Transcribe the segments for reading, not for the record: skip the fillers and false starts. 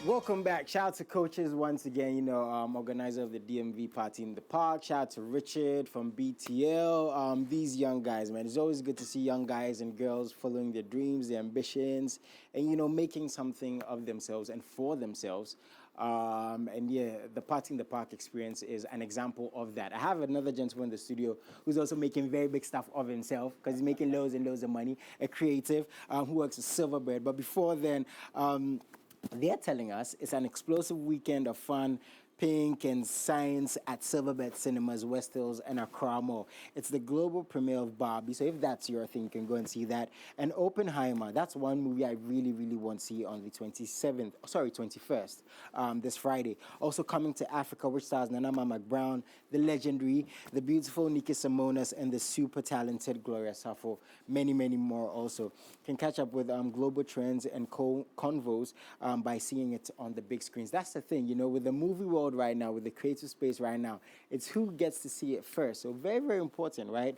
Welcome back. Shout out to coaches once again, organizer of the DMV party in the park. Shout out to Richard from BTL. These young guys, man. It's always good to see young guys and girls following their dreams, their ambitions, and, making something of themselves and for themselves. The Party in the Park experience is an example of that. I have another gentleman in the studio who's also making very big stuff of himself because he's making loads and loads of money, a creative who works at Silverbird. But before then, they're telling us it's an explosive weekend of fun, pink and science at Silverbird Cinemas, West Hills, and Accra Mall. It's the global premiere of Barbie, so if that's your thing, you can go and see that. And Oppenheimer, that's one movie I really, really want to see on the 21st, this Friday. Also coming to Africa, which stars Nanama McBrown, the legendary, the beautiful Nikki Simonas, and the super talented Gloria Safo. Many, many more also. Can catch up with global trends and convos by seeing it on the big screens. That's the thing, with the movie world right now, with the creative space right now, it's who gets to see it first. So very, very important, right?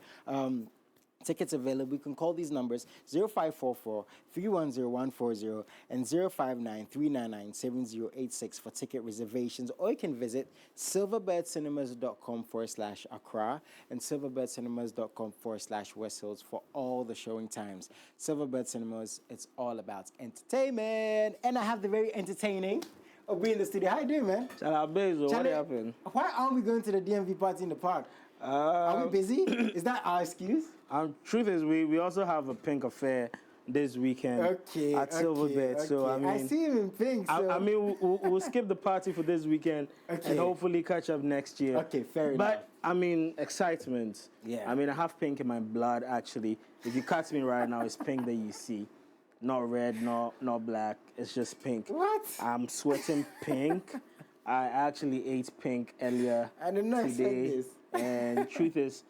Tickets available. You can call these numbers 0544 310140 and 059 399 7086 for ticket reservations, or you can visit silverbirdcinemas.com/Accra and silverbirdcinemas.com/West Hills for all the showing times. Silverbird Cinemas, it's all about entertainment. And I have the very entertaining Obi in the studio. How you doing, man? Chala Bezo, what happened? Why aren't we going to the DMV party in the park? Are we busy? Is that our excuse? Truth is, we also have a pink affair this weekend at Silverbird. So I see him in pink. So. We'll skip the party for this weekend and hopefully catch up next year. Okay, fair enough. But excitement. Yeah. I have pink in my blood actually. If you catch me right now, it's pink that you see. Not red, not black. It's just pink. What? I'm sweating pink. I actually ate pink earlier I did not today. say this. And truth is,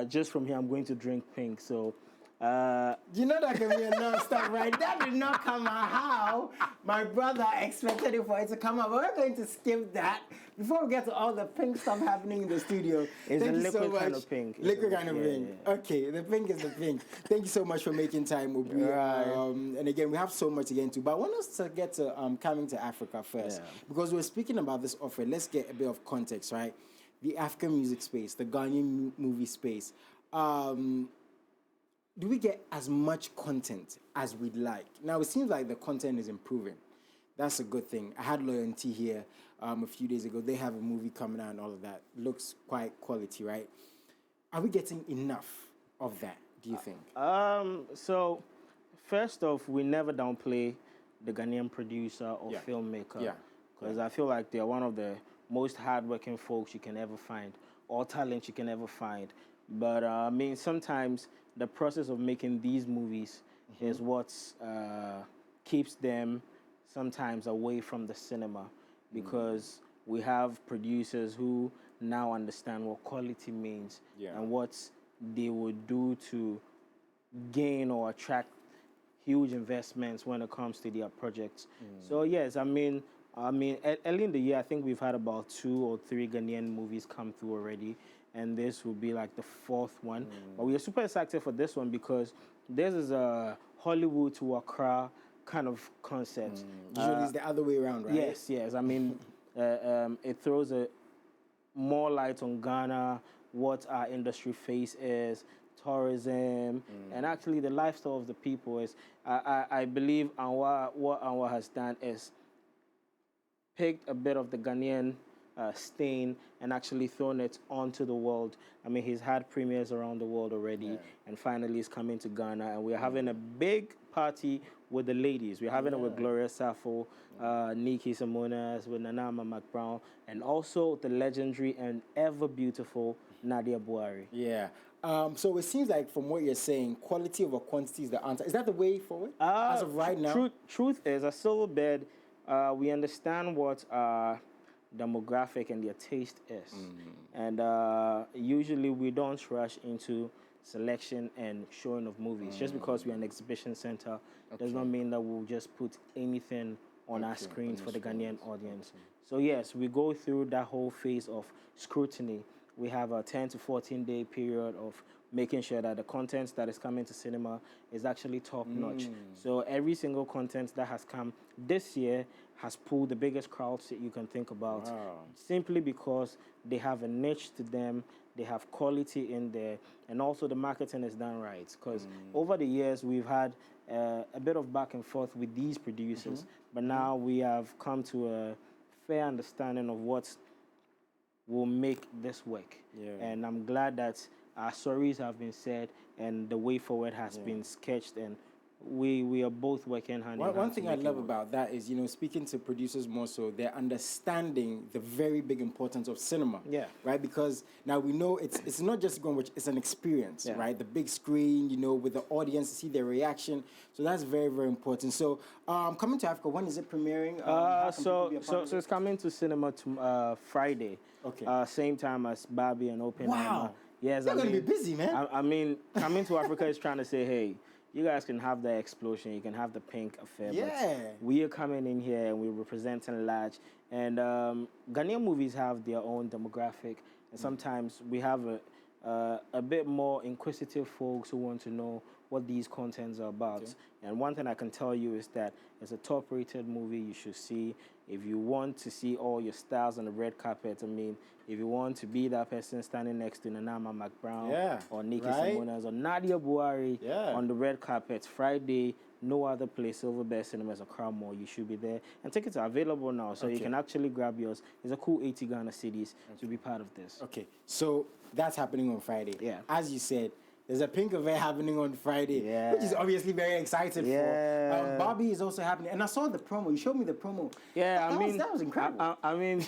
just from here, I'm going to drink pink. So, you know that can be a non-stop, right? That did not come out how my brother expected it for it to come out. But we're going to skip that before we get to all the pink stuff happening in the studio. It's Thank a you liquid so much. kind of pink. Liquid kind of pink. Yeah. Okay, the pink is the pink. Thank you so much for making time, Obi. And again, we have so much to get into. But I want us to get to coming to Africa first. Yeah. Because we're speaking about this offer. Let's get a bit of context, right? The African music space, the Ghanaian movie space. Do we get as much content as we'd like? Now, it seems like the content is improving. That's a good thing. I had Loyalty here a few days ago. They have a movie coming out and all of that. Looks quite quality, right? Are we getting enough of that, do you think? So, first off, we never downplay the Ghanaian producer or filmmaker. Yeah. Because I feel like they're one of the most hardworking folks you can ever find, or talent you can ever find. But sometimes the process of making these movies is what keeps them sometimes away from the cinema, because we have producers who now understand what quality means and what they would do to gain or attract huge investments when it comes to their projects. So yes, early in the year, I think we've had about 2 or 3 Ghanaian movies come through already, and this will be like the 4th one. But we are super excited for this one because this is a Hollywood to Accra kind of concept. Usually it's the other way around, right? Yes. It throws more light on Ghana, what our industry face is, tourism, and actually the lifestyle of the people is. I believe what Anwar has done is picked a bit of the Ghanaian stain and actually thrown it onto the world. He's had premieres around the world already, and finally he's coming to Ghana, and we're having a big party with the ladies. We're having it with Gloria Safo, Nikki Simonas, with Nanama McBrown, and also the legendary and ever beautiful Nadia Buhari. Yeah. So it seems like from what you're saying, quality over quantity is the answer. Is that the way forward as of right now? Truth is, at Silverbird, we understand what demographic and their taste is. And usually we don't rush into selection and showing of movies. Just because we're an exhibition center does not mean that we'll just put anything on our screens for the Ghanaian audience. So yes, we go through that whole phase of scrutiny we have a 10 to 14-day period of making sure that the content that is coming to cinema is actually top-notch. So every single content that has come this year has pulled the biggest crowds that you can think about, simply because they have a niche to them, they have quality in there, and also the marketing is done right. Because over the years, we've had a bit of back and forth with these producers, but now we have come to a fair understanding of what will make this work. And I'm glad that our stories have been said and the way forward has been sketched, and we are both working hand in hand. One thing I love about that is, you know, speaking to producers more so, they're understanding the very big importance of cinema. Right? Because now we know it's not just going, which it's an experience, right? The big screen, you know, with the audience, to see their reaction. So that's very, very important. So coming to Africa, when is it premiering? So it's coming to cinema Friday. Okay. Same time as Barbie and Oppenheimer. Wow. Yes, You're going to be busy, man. I mean, coming to Africa is trying to say, hey, you guys can have the explosion, you can have the pink affair, but we are coming in here and we're representing large. And Ghanaian movies have their own demographic, and sometimes we have a bit more inquisitive folks who want to know what these contents are about. And one thing I can tell you is that it's a top-rated movie you should see. If you want to see all your stars on the red carpet, I mean, if you want to be that person standing next to Nanama McBrown or Nikki Simonas or Nadia Buhari on the red carpet, Friday, no other place, Silverbird Cinemas or Crown Mall, you should be there. And tickets are available now, so you can actually grab yours. It's a cool 80 Ghana cedis to be part of this. Okay, so that's happening on Friday. As you said, there's a pink affair happening on Friday, which is obviously very excited for. Barbie is also happening. And I saw the promo. You showed me the promo. That was incredible. I mean,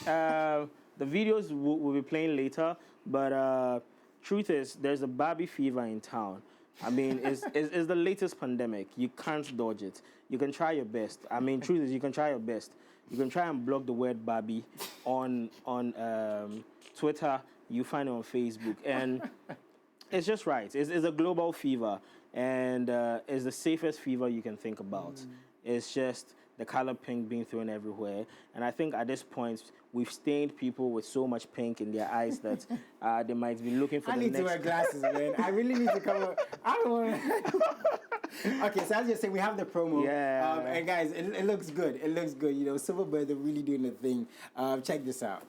the videos will be playing later, but truth is, there's a Barbie fever in town. I mean, it's the latest pandemic. You can't dodge it. You can try your best. I mean, truth is, you can try your best. You can try and block the word Barbie on Twitter. You find it on Facebook. And it's just right. It's a global fever, and it's the safest fever you can think about. It's just the color pink being thrown everywhere. And I think at this point, we've stained people with so much pink in their eyes that they might be looking for the next... I need to wear glasses, man. I really need to cover... I don't want to... Okay, so as you say, we have the promo. And guys, it looks good. It looks good. You know, Silverbird, they're really doing the thing. Check this out.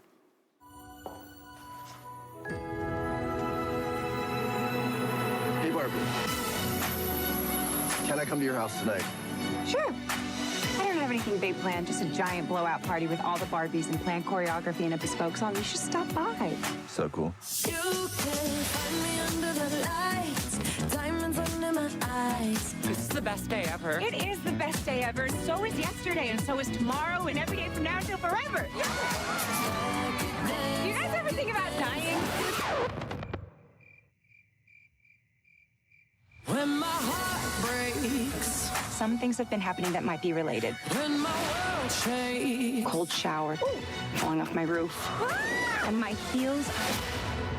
Hey, Barbie. Can I come to your house tonight? Sure. I don't have anything big planned, just a giant blowout party with all the Barbies and planned choreography and a bespoke song. You should stop by. So cool. You can find me under the lights, diamonds under my eyes. This is the best day ever. It is the best day ever. So is yesterday, and so is tomorrow, and every day from now until forever. Do you guys ever think about dying? When my heart breaks, Some things have been happening that might be related. when my world shakes. Cold shower, falling off my roof, and my heels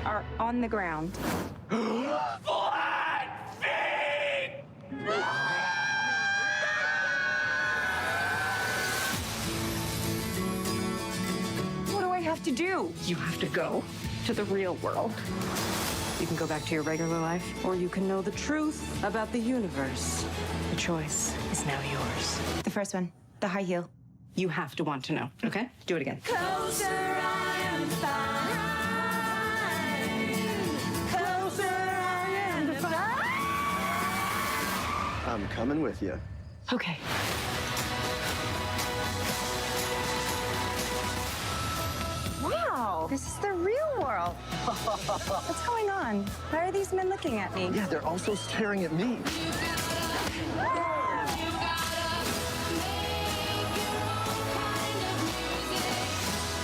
are on the ground. What do I have to do? You have to go to the real world. You can go back to your regular life, or you can know the truth about the universe. The choice is now yours. The first one, the high heel. You have to want to know, okay? Do it again. Closer I am fine. Closer I am fine. I'm coming with you. Okay. Wow, this is the real world. What's going on? Why are these men looking at me? Yeah, they're also staring at me.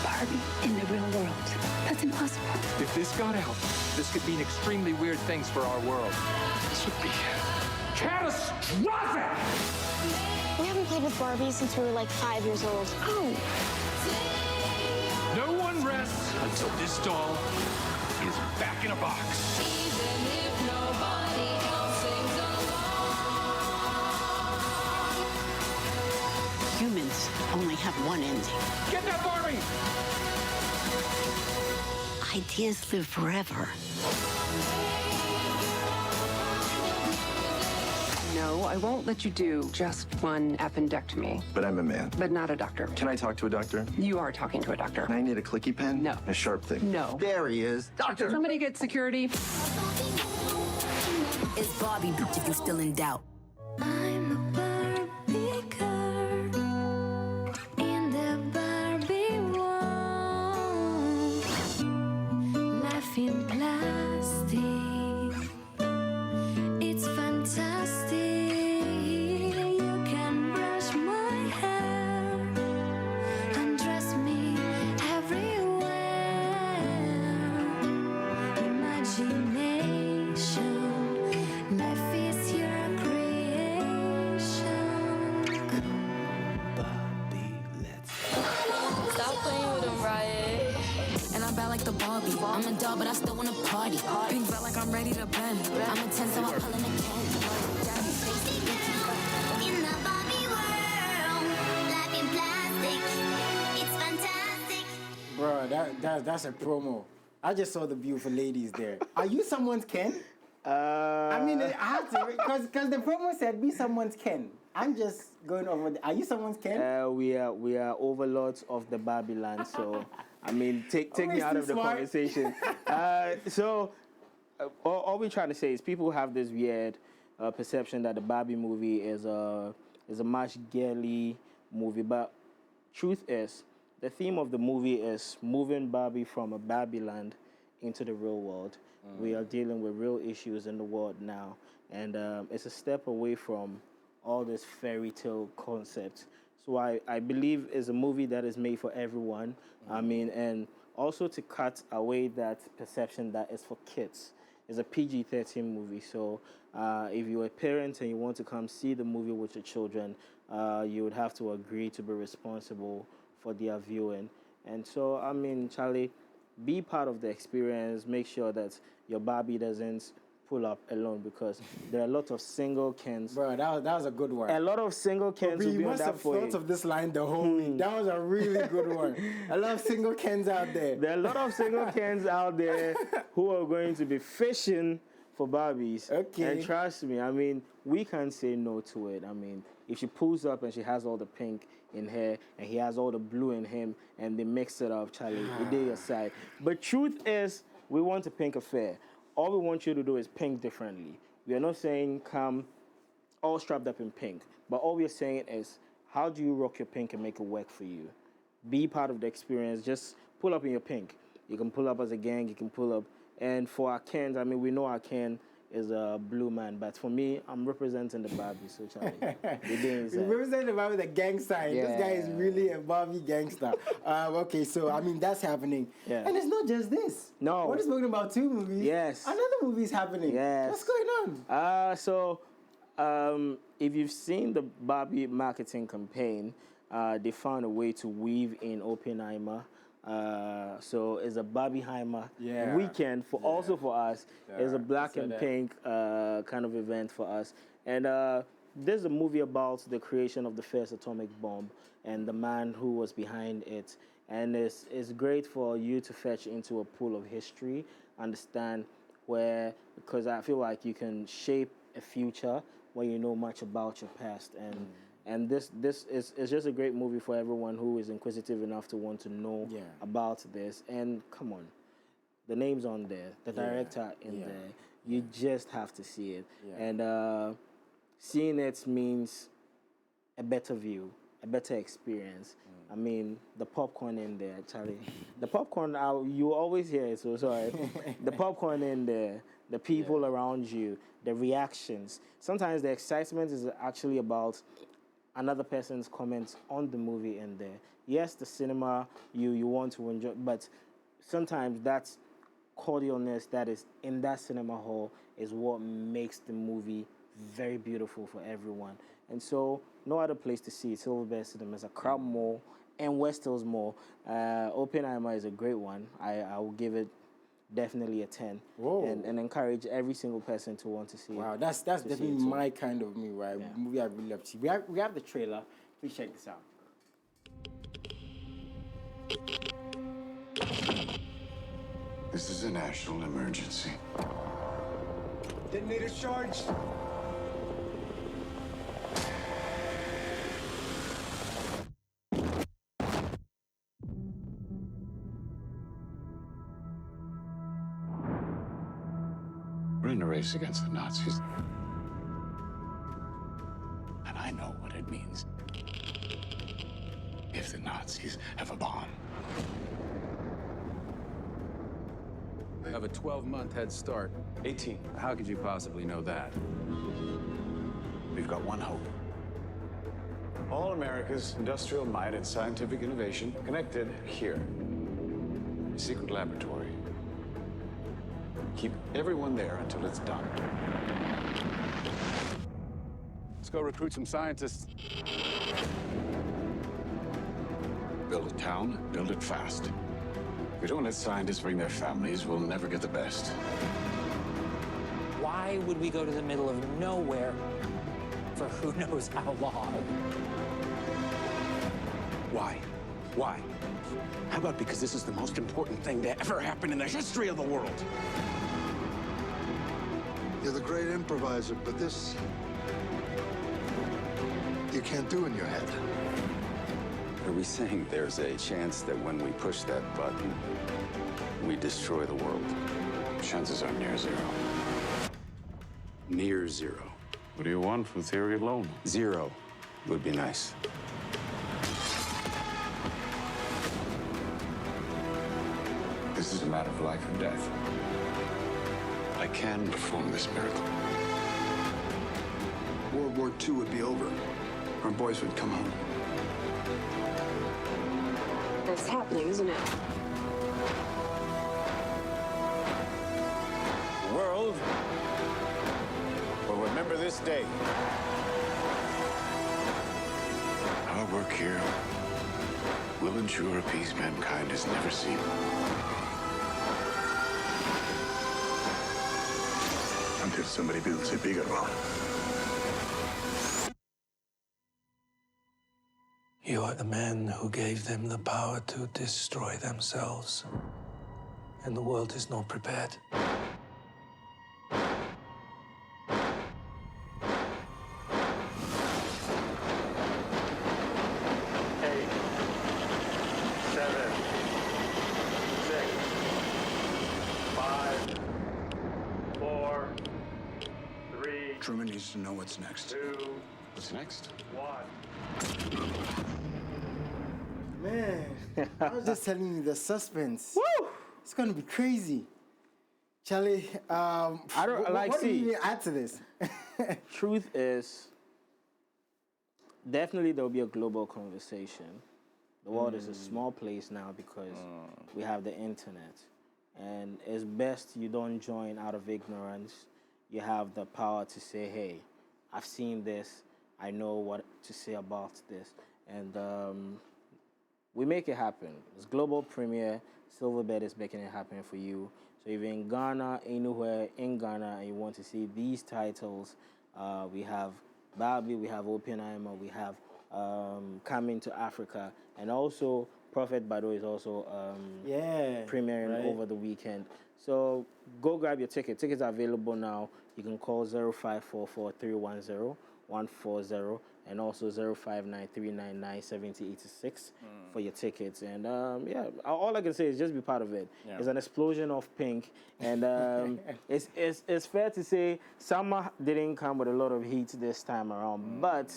Barbie in the real world. That's impossible. If this got out, this could mean extremely weird things for our world. This would be catastrophic! We haven't played with Barbie since we were like 5 years old. Oh, No one rests until this doll is back in a box. Even if nobody else sings along. Humans only have one ending. Get that Barbie! I Ideas live forever. No, I won't let you do just one appendectomy. But I'm a man. But not a doctor. Can I talk to a doctor? You are talking to a doctor. I need a clicky pen? No. A sharp thing? No. There he is. Doctor! Somebody get security. It's Barbie, bitch, if you're still in doubt. I'm a Barbie girl in the Barbie world. Life in plastic, it's fantastic. You can brush my hair and dress me everywhere. Imagination, life is your creation. Stop playing with him, Riot. And I'm bad like the Barbie. I'm a doll, but I still wanna party. Pink felt like I'm ready to bend. I'm a 10, so I pull in a can. Daddy, Stacy, in the Barbie world, life in plastic, it's fantastic. Bro, that's a promo. I just saw the beautiful ladies there. Are you someone's Ken? I mean, I have to, because the promo said be someone's Ken. I'm just going over. Are you someone's Ken? We are overlords of the Barbie land, so I mean, take me Always out too of the smart. conversation. All we're trying to say is people have this weird perception that the Barbie movie is a much girly movie, but truth is, the theme of the movie is moving Barbie from a Barbie land into the real world. We are dealing with real issues in the world now, and it's a step away from all this fairy tale concepts. So I believe it's a movie that is made for everyone. I mean, and also to cut away that perception that it's for kids. It's a PG-13 movie, so if you're a parent and you want to come see the movie with your children, you would have to agree to be responsible for their viewing. And so, I mean, Charlie, be part of the experience. Make sure that your Barbie doesn't pull up alone, because there are a lot of single Kens. Bro, that was a good one. A lot of single Kens will You be on must that have for thought you. of this line the whole week. That was a really good one. A lot of single Kens out there. There are a lot of single Kens out there who are going to be fishing for Barbies. Okay. And trust me, I mean, we can't say no to it. I mean, if she pulls up and she has all the pink in her and he has all the blue in him and they mix it up, Charlie, you did your side. But truth is, we want a pink affair. All we want you to do is pink differently. We are not saying come all strapped up in pink, but all we're saying is, how do you rock your pink and make it work for you? Be part of the experience. Just pull up in your pink. You can pull up as a gang, you can pull up. And for our Kens, I mean, we know our Ken is a blue man, but for me, I'm representing the Barbie, so Charlie, you're doing You represent the Barbie, the gang sign. This guy is really a Barbie gangster. Okay, so I mean that's happening, and it's not just this. No, we're talking about two movies. Yes, another movie is happening. Yes, what's going on? If you've seen the Barbie marketing campaign, they found a way to weave in Oppenheimer. So it's a Barbieheimer weekend also for us. It's a black and pink kind of event for us. And there's a movie about the creation of the first atomic bomb and the man who was behind it. And it's great for you to fetch into a pool of history, understand because I feel like you can shape a future when you know much about your past. And this is just a great movie for everyone who is inquisitive enough to want to know about this. And come on, the name's on there, the director in there. You just have to see it. And seeing it means a better view, a better experience. I mean, the popcorn in there, Charlie. The popcorn, you always hear it, so sorry. The popcorn in there, the people around you, the reactions. Sometimes the excitement is actually about another person's comments on the movie in there. Yes, the cinema you want to enjoy, but sometimes that cordialness that is in that cinema hall is what makes the movie very beautiful for everyone. And so, no other place to see it. Silverbird Cinemas, a Crowd Mall, and West Hills Mall. Oppenheimer is a great one. I will give it definitely a 10. And encourage every single person to want to see it. Wow, that's definitely my kind of movie, right? Movie I really love to see. We have the trailer. Please check this out. This is a national emergency. Detonator charged. We're in a race against the Nazis. And I know what it means if the Nazis have a bomb. We have a 12-month head start. 18. How could you possibly know that? We've got one hope. All America's industrial might and scientific innovation connected here. A secret laboratory. Keep everyone there until it's done. Let's go recruit some scientists. Build a town, build it fast. If we don't let scientists bring their families, we'll never get the best. Why would we go to the middle of nowhere for who knows how long? Why? Why? How about because this is the most important thing to ever happen in the history of the world? You're the great improviser, but this you can't do in your head. Are we saying there's a chance that when we push that button, we destroy the world? Chances are near zero. Near zero. What do you want from theory alone? Zero would be nice. This is a matter of life and death. I can perform this miracle. World War II would be over. Our boys would come home. That's happening, isn't it? The world will remember this day. Our work here will ensure a peace mankind has never seen. Until somebody builds a bigger one. You are the man who gave them the power to destroy themselves. And the world is not prepared. 5, 4, 3. Truman needs to know what's next. 2. What's next? 1. Man, I was just telling you the suspense. Woo! It's gonna be crazy. Charlie, I don't like what do see. you even add to this? Truth is, definitely there will be a global conversation. The world is a small place now because we have the internet. And it's best you don't join out of ignorance. You have the power to say, hey, I've seen this. I know what to say about this. And we make it happen. It's global premiere. Silverbird is making it happen for you. So if you're in Ghana, anywhere in Ghana, and you want to see these titles, we have Barbie, we have Oppenheimer, we have Coming to Africa, and also Prophet Bado is also premiering over the weekend. So go grab your ticket. Tickets are available now. You can call 0544-310-140 and also 0593997086 for your tickets. And all I can say is just be part of it. Yeah. It's an explosion of pink, and it's fair to say summer didn't come with a lot of heat this time around, but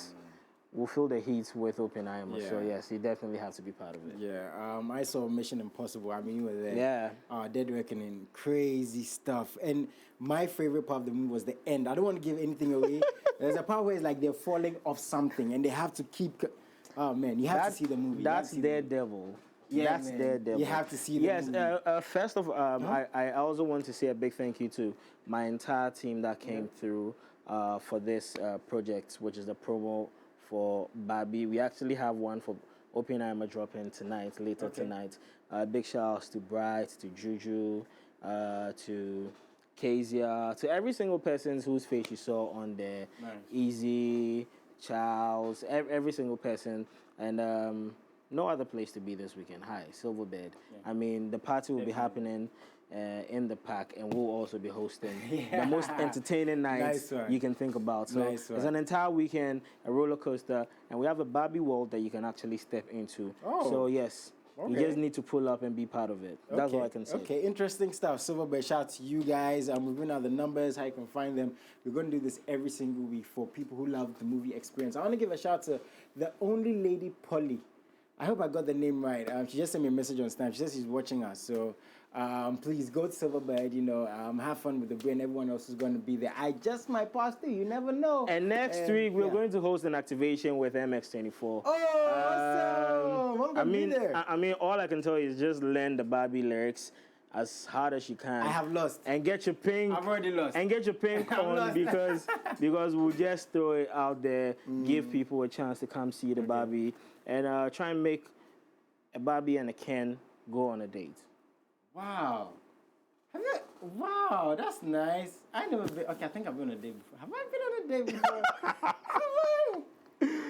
we'll feel the heat with Oppenheimer. So yes, you definitely have to be part of it. Yeah, I saw Mission Impossible. I mean, you were there. Yeah. Dead Reckoning, crazy stuff. And my favorite part of the movie was the end. I don't want to give anything away. There's a part where it's like they're falling off something and they have to keep. Oh man, you have to see the movie. That's Daredevil. Yeah, that's man. Daredevil. You have to see the movie. Yes. First of all, I also want to say a big thank you to my entire team that came through for this project, which is the promo for Barbie. We actually have one for Oppenheimer dropping later tonight. Big shout outs to Bright, to Juju, to Kezia, to every single person whose face you saw on there. Nice. Easy, Charles, every single person. And no other place to be this weekend. Hi, Silverbird. I mean, the party will be happening in the park, and we'll also be hosting the most entertaining nights you can think about. So it's an entire weekend, a roller coaster, and we have a Barbie world that you can actually step into. So yes, you just need to pull up and be part of it. That's all I can say. Okay, interesting stuff. Silverbird, shout out to you guys. We're giving out the numbers, how you can find them. We're going to do this every single week for people who love the movie experience. I want to give a shout to the only lady, Polly. I hope I got the name right. She just sent me a message on Snap. She says she's watching us. So please go to Silverbird, have fun with the brain. Everyone else is going to be there. I just might pass through. You never know. And next week, we're going to host an activation with MX24. Oh, awesome. I'm going to be there. I mean, all I can tell you is just learn the Barbie lyrics as hard as you can. I have lost. And get your pink. I've already lost. And get your pink on because we'll just throw it out there, give people a chance to come see the Barbie, and try and make a Barbie and a Ken go on a date. Wow. Wow, that's nice. I never been. Okay, I think I've been on a date before. Have I been on a date before?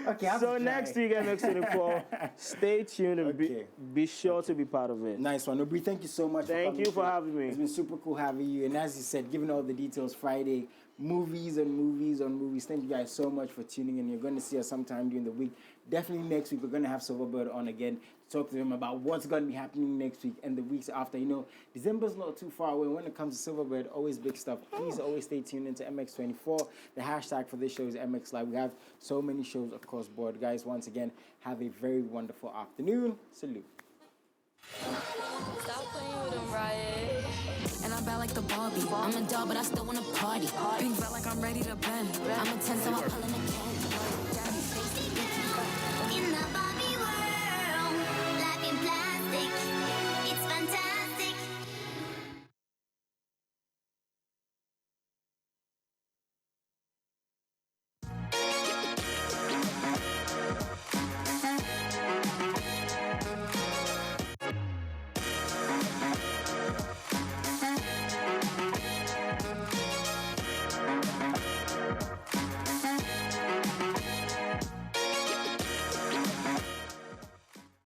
Okay, so next week at MX24, stay tuned and be sure to be part of it. Nice one. Obri, thank you so much. Thank you for having me. It's been super cool having you. And as you said, giving all the details Friday, movies on movies on movies. Thank you guys so much for tuning in. You're going to see us sometime during the week. Definitely next week, we're going to have Silverbird on again to talk to him about what's going to be happening next week and the weeks after. December's not too far away. When it comes to Silverbird, always big stuff. Please always stay tuned into MX24. The hashtag for this show is MX Live. We have so many shows across board. Guys, once again, have a very wonderful afternoon. Salute. Stop playing with them, Riot. And I'm bad like the Barbie. I'm a doll, but I still wanna party. Pink felt like I'm ready to bend. I'm a 10, so I'm pulling a can.